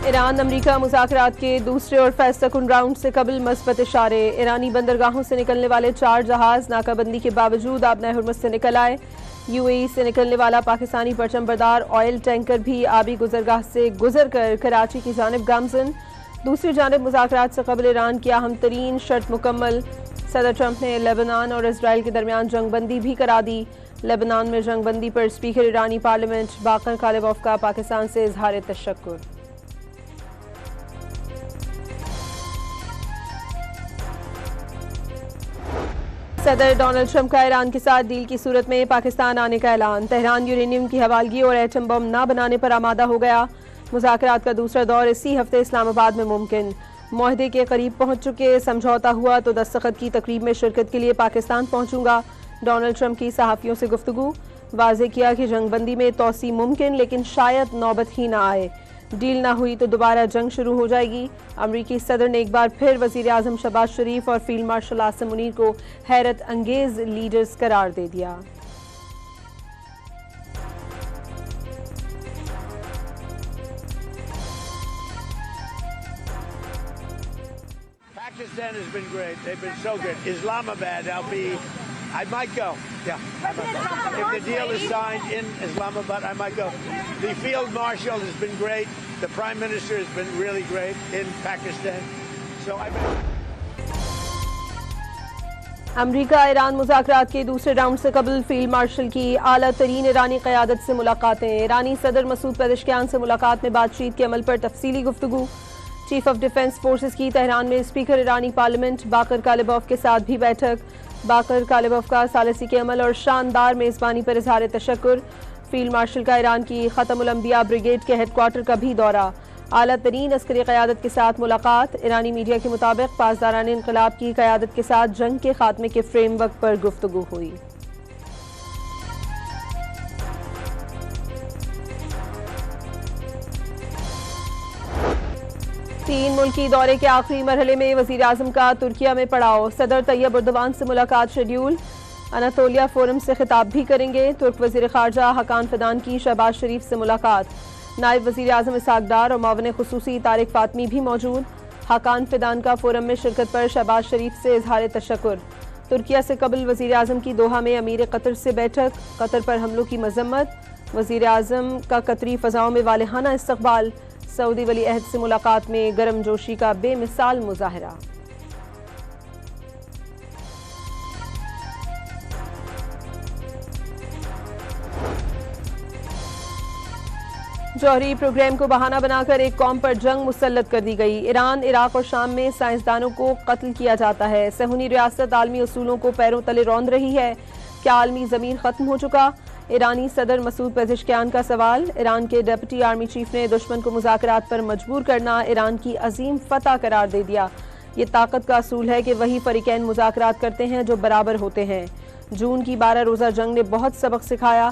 Iran अमरीका मुज़ाकरात के दूसरे और फैसलाकुन राउंड से कबल मस्बत इशारे। ईरानी बंदरगाहों से निकलने वाले 4 जहाज नाकाबंदी के बावजूद आबना हुर्मुज़ से निकल आए। यूएई से निकलने वाला पाकिस्तानी परचमबरदार ऑयल टैंकर भी आबी गुजरगाह से गुजर कर कराची की जानिब गामजन। दूसरी जानिब मुज़ाकरात से कबल ईरान की अहम तरीन शर्त मुकम्मल। सदर ट्रंप ने लेबनान और इसराइल के दरमियान जंगबंदी भी करा दी। लेबनान में जंगबंदी पर स्पीकर ईरानी पार्लियामेंट बाकर कालिबॉफ का पाकिस्तान से इजहार तशक्कुर। सदर डोनाल्ड ट्रंप का ईरान के साथ डील की सूरत में पाकिस्तान आने का ऐलान। तेहरान यूरेनियम की हवालगी और एटम बम न बनाने पर आमादा हो गया। मुज़ाकरात का दूसरा दौर इसी हफ्ते इस्लामाबाद में मुमकिन। मुआहदे के करीब पहुंच चुके, समझौता हुआ तो दस्तखत की तकरीब में शिरकत के लिए पाकिस्तान पहुंचूंगा। डोनाल्ड ट्रंप की सहाफ़ियों से गुफ्तगू। वाज़े किया कि जंगबंदी में तोसी मुमकिन, लेकिन शायद नौबत ही ना आए। डील ना हुई तो दोबारा जंग शुरू हो जाएगी। अमरीकी सदर ने एक बार फिर वज़ीर आज़म शहबाज शरीफ और फील्ड मार्शल आसिम मुनीर को हैरत अंगेज लीडर्स करार दे दिया। Pakistan has been great. They've been so good. Islamabad, I might go. Yeah. If the deal is signed in Islamabad, I might go. The field marshal has been great. The prime minister has been really great in Pakistan. So I've been. America Iran मुज़ाकरात के दूसरे round से कबल field marshal की आला तरीन ईरानी क़यादत से मुलाकातें। ईरानी सदर मसूद पेज़ेश्कियान से मुलाकात में बातचीत के अमल पर तफसीली गुफ्तगू। चीफ ऑफ डिफेंस फोर्सेस की तेहरान में स्पीकर ईरानी पार्लियामेंट बाकर कालिबॉफ के साथ भी बैठक। बाकर कालिबॉफ का सालिसी के अमल और शानदार मेज़बानी पर इजहार तशक्कुर। फील्ड मार्शल का ईरान की ख़त्मुल अंबिया ब्रिगेड के हेडक्वार्टर का भी दौरा। आला तरीन अस्करी क़यादत के साथ मुलाकात। ईरानी मीडिया के मुताबिक पासदारान इनक़लाब की क़यादत के साथ जंग के खात्मे के फ्रेमवर्क पर गुफ्तगू हुई। तीन मुल्की दौरे के आखिरी मरहले में वज़ीर आज़म का तुर्किया में पड़ाव। सदर तैयब एर्दोगान से मुलाकात शेड्यूल। अनातोलिया फोरम से खिताब भी करेंगे। तुर्क वज़ीर ख़ारजा हकान फिदान की शहबाज शरीफ से मुलाकात। नायब वज़ीर आज़म इसहाक़ डार और मावन ख़ुसूसी तारिक फ़ातमी भी मौजूद। हकान फिदान का फोरम में शिरकत पर शहबाज शरीफ से इजहार तशक्कुर। तुर्किया से कबल वज़ीर आज़म की दोहा में अमीर कतर से बैठक। कतर पर हमलों की मज़म्मत। वज़ीर आज़म का कतरी फ़ज़ाओं में वालिहाना इस्तक़बाल। सऊदी वली अहद से मुलाकात में गर्म जोशी का बेमिसाल मुज़ाहरा। जौहरी प्रोग्राम को बहाना बनाकर एक कौम पर जंग मुसल्लत कर दी गई। ईरान, इराक और शाम में साइंसदानों को कत्ल किया जाता है। सहूनी रियासत आलमी उसूलों को पैरों तले रौंद रही है। क्या आलमी ज़मीन ख़त्म हो चुका? ईरानी सदर मसूद पेज़ेश्कियान का सवाल। ईरान के डिप्टी आर्मी चीफ ने दुश्मन को मुज़ाकरात पर मजबूर करना ईरान की अजीम फतह करार दे दिया। ये ताकत का असूल है कि वही फरीकैन मुज़ाकरात करते हैं जो बराबर होते हैं। जून की 12 रोज़ा जंग ने बहुत सबक सिखाया।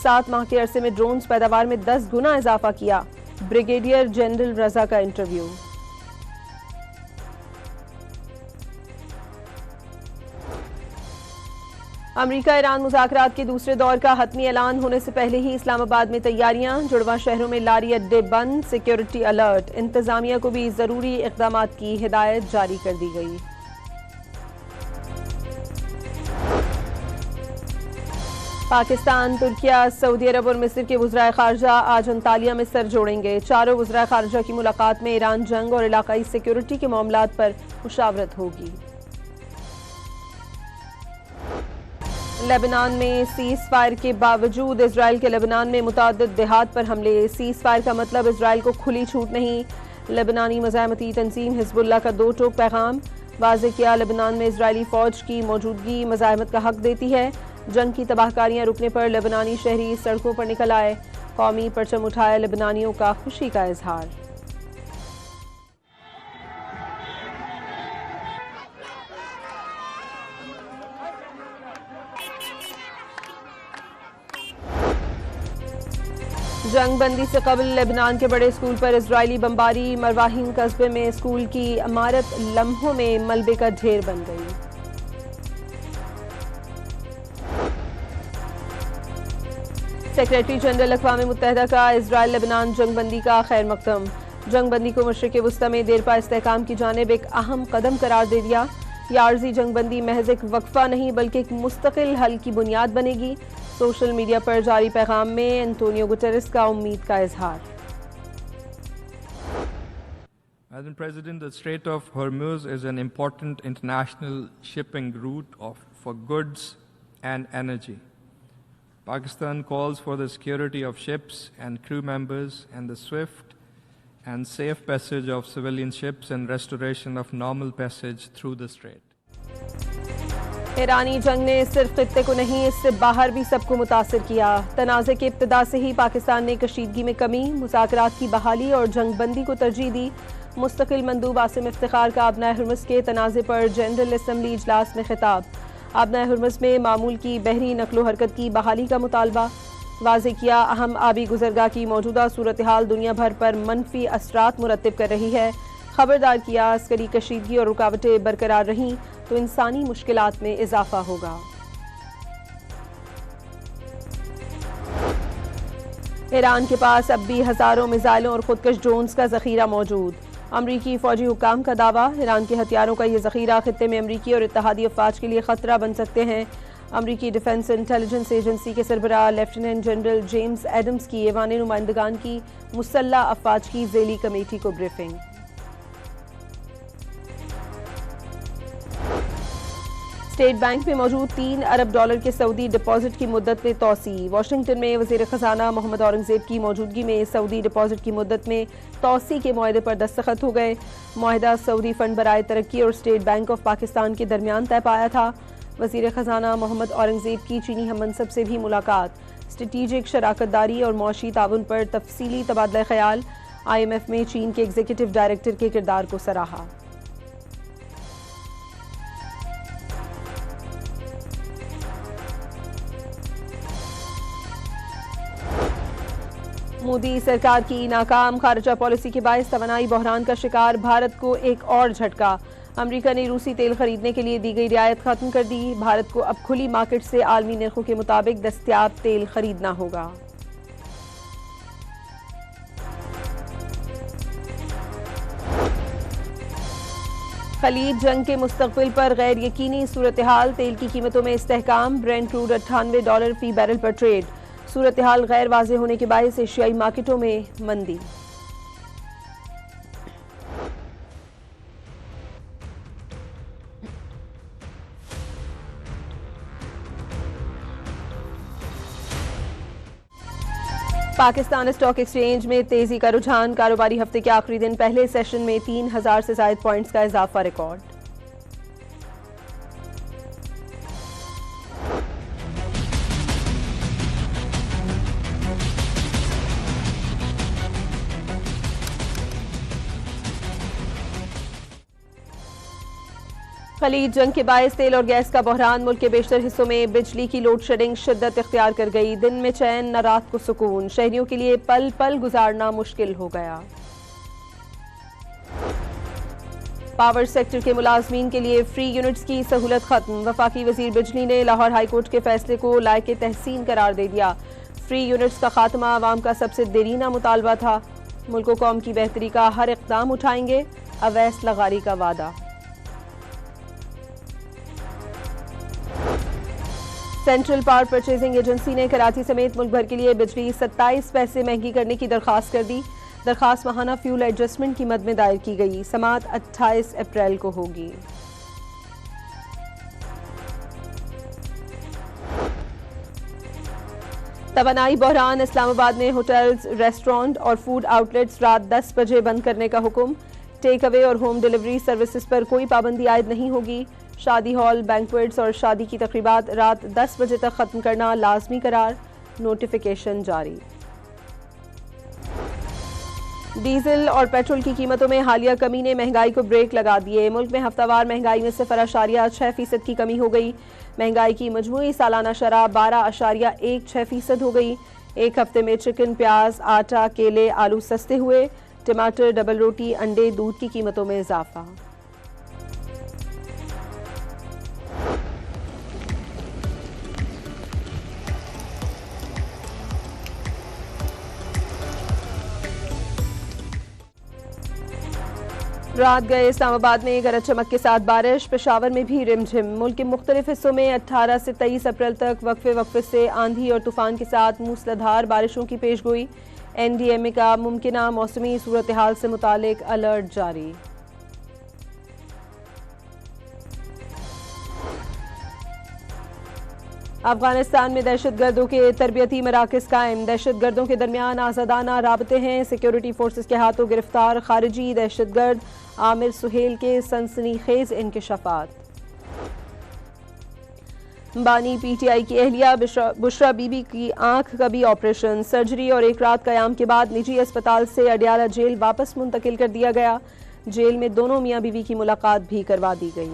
7 माह के अरसे में ड्रोन्स पैदावार में 10 गुना इजाफा किया। ब्रिगेडियर जनरल रजा का इंटरव्यू। अमरीका ईरान मुज़ाकरात के दूसरे दौर का हतमी ऐलान होने से पहले ही इस्लामाबाद में तैयारियां। जुड़वा शहरों में लारी अड्डे बंद, सिक्योरिटी अलर्ट। इंतजामिया को भी जरूरी इक़दामात की हिदायत जारी कर दी गई। पाकिस्तान, तुर्किया, सऊदी अरब और मिस्र के वज़राए ख़ारजा आज अंतालिया में सर जोड़ेंगे। चारों वज़राए ख़ारजा की मुलाकात में ईरान जंग और इलाकाई सिक्योरिटी के मामलात पर मुशावरत होगी। लेबनान में सीज़ फायर के बावजूद इसराइल के लेबनान में मुतअद्दिद देहात पर हमले। सीज़ फायर का मतलब इसराइल को खुली छूट नहीं। लेबनानी मज़ाहमती तंजीम हिज़्बुल्लाह का 2 टोक पैगाम। वाज़े किया लेबनान में इजरायली फ़ौज की मौजूदगी मज़ाहमत का हक देती है। जंग की तबाहकारियाँ रुकने पर लेबनानी शहरी सड़कों पर निकल आए। कौमी परचम उठाया लेबनानियों का खुशी का इजहार। जंग बंदी से कबल लेबनान के बड़े स्कूल पर इजरायली बमबारी। मरवाहिन कस्बे में स्कूल की इमारत लम्हों में मलबे का ढेर बन गई। सेक्रेटरी जनरल अक़वाम मुत्तहिदा का इजराइल लेबनान जंग बंदी का खैर मकदम। जंग बंदी को मशरिक़ वुस्ता में देरपा इस्तेहकाम की जानिब एक अहम कदम करार दे दिया। ये आर्जी जंग बंदी महज एक वक्फा नहीं बल्कि एक मुस्तकिल हल की बुनियाद बनेगी। सोशल मीडिया पर जारी पैगाम में एंटोनियो गुटेरेस का उम्मीद का इजहार। Madam President, the Strait of Hormuz is an important international shipping route for goods and energy. Pakistan calls for the security of ships and crew members and the swift and safe passage of civilian ships and restoration of normal passage through the strait. ईरानी जंग ने सिर्फ खित्ते को नहीं इससे बाहर भी सबको मुतासिर किया। तनाज़े के इब्तिदा से ही पाकिस्तान ने कशीदगी में कमी, मुज़ाकरात की बहाली और जंग बंदी को तरजीह दी। मुस्तकिल मंदूब आसिम इफ्तिखार का आबनाए हुर्मुज़ के तनाज़े पर जनरल असम्बली इजलास में खिताब। आबनाए हुर्मुज़ में मामूल की बहरी नकलो हरकत की बहाली का मुतालबा। वाज़े किया अहम आबी गुज़रगाह की मौजूदा सूरत हाल दुनिया भर पर मनफी असरात मुरतब कर रही है। खबरदार किया अस्करी कशीदगी और रुकावटें बरकरार रहीं तो इंसानी मुश्किलात में इजाफा होगा। ईरान के पास अब भी हजारों मिसाइलों और खुदकश ड्रोन्स का जखीरा मौजूद। अमरीकी फौजी हुकाम का दावा, ईरान के हथियारों का ये जखीरा खित्ते में अमरीकी और इत्तेहादी अफवाज के लिए खतरा बन सकते हैं। अमरीकी डिफेंस इंटेलिजेंस एजेंसी के सरबराह लेफ्टिनेंट जनरल जेम्स एडम्स की ऐवान नुमाइंदगान की मुसल्लह अफवाज की ज़ेली कमेटी को ब्रीफिंग। स्टेट बैंक में मौजूद $3 अरब के सऊदी डिपॉजिट की मुद्दत में तोसी। वाशिंगटन में वज़ीर ख़जाना मोहम्मद औरंगज़ेब की मौजूदगी में सऊदी डिपॉजिट की मुद्दत में तोसी के मुआहदे पर दस्तखत हो गए। मुआहदा सऊदी फंड बराए तरक्की और स्टेट बैंक ऑफ पाकिस्तान के दरमियान तय पाया था। वज़ीर ख़जाना मोहम्मद औरंगज़ेब की चीनी हममनसब से भी मुलाकात, स्ट्रेटीजिक शराकतदारी और मौशी ताउन पर तफसीली तबादला ख्याल। IMF में चीन के एग्जीक्यूटिव डायरेक्टर के किरदार को सराहा। मोदी सरकार की नाकाम खारजा पॉलिसी के बायस तवानाई बहरान का शिकार भारत को एक और झटका। अमेरिका ने रूसी तेल खरीदने के लिए दी गई रियायत खत्म कर दी। भारत को अब खुली मार्केट से आलमी नरखों के मुताबिक दस्तयाब तेल खरीदना होगा। खलीज जंग के मुस्तकबिल पर गैर यकीनी सूरत हाल, तेल की कीमतों में इस्तेहकाम। ब्रेंट क्रूड $98 फी बैरल पर ट्रेड। सूरत हाल गैर वाज़ेह होने के बायस एशियाई मार्केटों में मंदी। पाकिस्तान स्टॉक एक्सचेंज में तेजी का रुझान। कारोबारी हफ्ते के आखिरी दिन पहले सेशन में 3000 से ज्यादा पॉइंट्स का इजाफा रिकॉर्ड। खलीज जंग के बायस तेल और गैस का बहरान। मुल्क के बेशतर हिस्सों में बिजली की लोड शेडिंग शिद्दत इख्तियार कर गई। दिन में चैन न रात को सुकून। शहरियों के लिए पल पल गुजारना मुश्किल हो गया। पावर सेक्टर के मुलाजमीन के लिए फ्री यूनिट्स की सहूलत खत्म। वफाकी वजीर बिजली ने लाहौर हाईकोर्ट के फैसले को लायके तहसीन करार दे दिया। फ्री यूनिट्स का खात्मा आवाम का सबसे देरीना मुतालबा था। मुल्क व कौम की बेहतरी का हर इक़दाम उठाएंगे, अवैस लगारी का वादा। सेंट्रल पावर परचेजिंग एजेंसी ने कराची समेत मुल्क भर के लिए बिजली 27 पैसे महंगी करने की दरखास्त कर दी। दरखास्त माहाना फ्यूल एडजस्टमेंट की मद में दायर की गई। समाअत 28 अप्रैल को होगी। तवानाई बहरान। इस्लामाबाद में होटल्स, रेस्टोरेंट और फूड आउटलेट्स रात 10 बजे बंद करने का हुक्म। टेक अवे और होम डिलीवरी सर्विसेज पर कोई पाबंदी आयद नहीं होगी। शादी हॉल, बैंक्वेट्स और शादी की तकरीबात रात 10 बजे तक खत्म करना लाजमी करार। नोटिफिकेशन जारी। डीजल और पेट्रोल की कीमतों में हालिया कमी ने महंगाई को ब्रेक लगा दिए। मुल्क में हफ्तावार महंगाई में 0.6% की कमी हो गई। महंगाई की मजमूई सालाना शरह 12.16% हो गई। एक हफ्ते में चिकन, प्याज, आटा, केले, आलू सस्ते हुए। टमाटर, डबल रोटी, अंडे, दूध की कीमतों में इजाफा। रात गए इस्लामाबाद में गरज चमक के साथ बारिश, पेशावर में भी रिमझिम। मुल्क के मुख्तलिफ हिस्सों में 18 से 23 अप्रैल तक वक्फे से आंधी और तूफान के साथ मूसलाधार बारिशों की पेशगोई। NDMA का मुमकिना मौसमी सूरत हाल से मुतालिक अलर्ट जारी। अफगानिस्तान में दहशतगर्दों के तरबियती मराकज़ कायम, दहशतगर्दों के दरमियान आज़ादाना राबते हैं। सिक्योरिटी फोर्सेस के हाथों गिरफ्तार खारिजी दहशतगर्द आमिर सुहेल के सनसनीखेज इंकशाफात। बानी PTI की अहलिया बुशरा बीबी की आंख का भी ऑपरेशन, सर्जरी और एक रात कयाम के बाद निजी अस्पताल से अडियाला जेल वापस मुंतकिल कर दिया गया। जेल में दोनों मियाँ बीवी की मुलाकात भी करवा दी गई।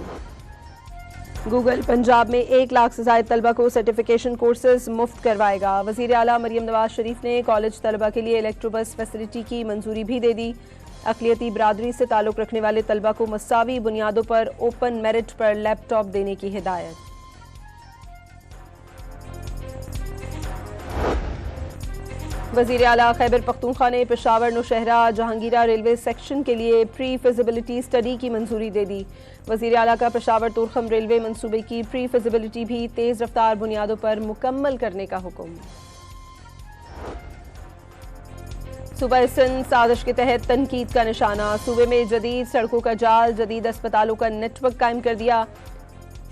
गूगल पंजाब में 1 लाख से ज़ायद तलबा को सर्टिफिकेशन कोर्सेज मुफ्त करवाएगा। वज़ीर आला मरियम नवाज शरीफ ने कॉलेज तलबा के लिए इलेक्ट्रोबस फैसिलिटी की मंजूरी भी दे दी। अक़लियती बरादरी से ताल्लुक़ रखने वाले तलबा को मसावी बुनियादों पर ओपन मेरिट पर लैपटॉप देने की हिदायत। वज़ीर आला खैबर पख्तूनख्वा ने पेशावर नौशहरा जहांगीरा रेलवे सेक्शन के लिए प्री फिजिबिलिटी स्टडी की मंजूरी दे दी। वज़ीर आला का पेशावर तुरखम रेलवे मंसूबे की प्री फिजिबिलिटी भी तेज़ रफ्तार बुनियादों पर मुकम्मल करने का हुक्म। सूबा सिंध साजिश के तहत तनकीद का निशाना, सूबे में जदीद सड़कों का जाल, जदीद अस्पतालों का नेटवर्क कायम कर दिया।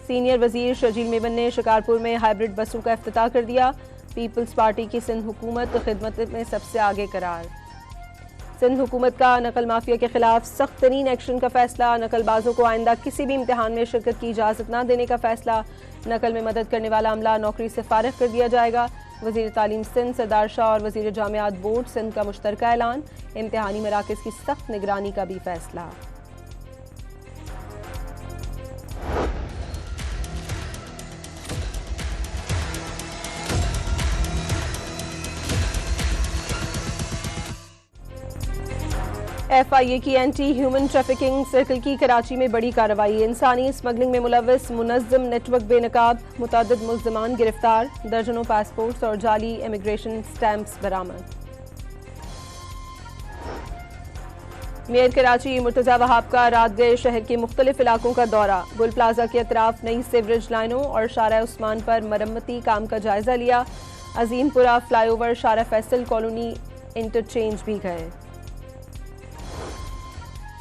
सीनियर वजीर शर्जील मेमन ने शिकारपुर में हाइब्रिड बसों का इफ्तिताह कर दिया। पीपल्स पार्टी की सिंध हुकूमत खिदमत में सबसे आगे करार। सिंध हुकूमत का नकल माफिया के खिलाफ सख्त तरीन एक्शन का फैसला, नकलबाजों को आइंदा किसी भी इम्तिहान में शिरकत की इजाज़त न देने का फैसला, नकल में मदद करने वाला अमला नौकरी से फारिग कर दिया जाएगा। वज़ीर तालीम सिंध सरदार शाह और वज़ीर जामियात बोर्ड सिंध का मुश्तरका ऐलान, इम्तिहानी मराकज़ की सख्त निगरानी का भी फैसला। FIA की एंटी ह्यूमन ट्रैफिकिंग सर्कल की कराची में बड़ी कार्रवाई, इंसानी स्मगलिंग में मुलव्वस मुनज़्ज़म नेटवर्क बेनकाब, मुतअद्दिद मुल्ज़िमान गिरफ्तार, दर्जनों पासपोर्ट्स और जाली इमिग्रेशन स्टैंप्स बरामद। मेयर कराची मुर्तज़ा वहाब का रात गए शहर के मुख्तलिफ इलाकों का दौरा, गुल प्लाजा के अतराफ नई सीवरेज लाइनों और शारा उस्मान पर मरम्मती काम का जायजा लिया। अजीमपुरा फ्लाईओवर, शारा फैसल कॉलोनी इंटरचेंज भी गए।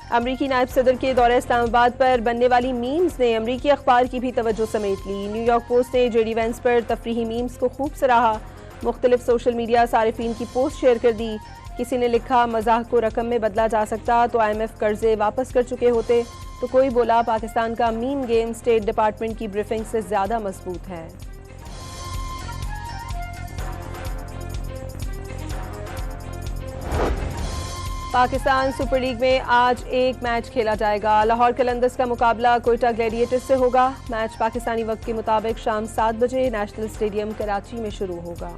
अमरीकी नायब सदर के दौरे इस्लामाबाद पर बनने वाली मीम्स ने अमरीकी अखबार की भी तवज्जो समेट ली। न्यूयॉर्क पोस्ट ने JD Vance पर तफरीही मीम्स को खूब सराहा। मुख्तलिफ सोशल मीडिया सारिफीन की पोस्ट शेयर कर दी। किसी ने लिखा, मजाक को रकम में बदला जा सकता तो IMF कर्जे वापस कर चुके होते। तो कोई बोला, पाकिस्तान का मीम गेम स्टेट डिपार्टमेंट की ब्रीफिंग से ज्यादा मजबूत है। पाकिस्तान सुपर लीग में आज एक मैच खेला जाएगा। लाहौर कलंदर्स का मुकाबला कोयटा ग्लैडिएटर्स से होगा। मैच पाकिस्तानी वक्त के मुताबिक शाम 7 बजे नेशनल स्टेडियम कराची में शुरू होगा।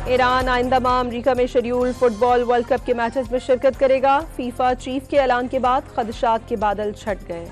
ईरान आइंदा माह अमरीका में शेड्यूल फुटबॉल वर्ल्ड कप के मैचेस में शिरकत करेगा। फीफा चीफ के ऐलान के बाद खदशात के बादल छट गए।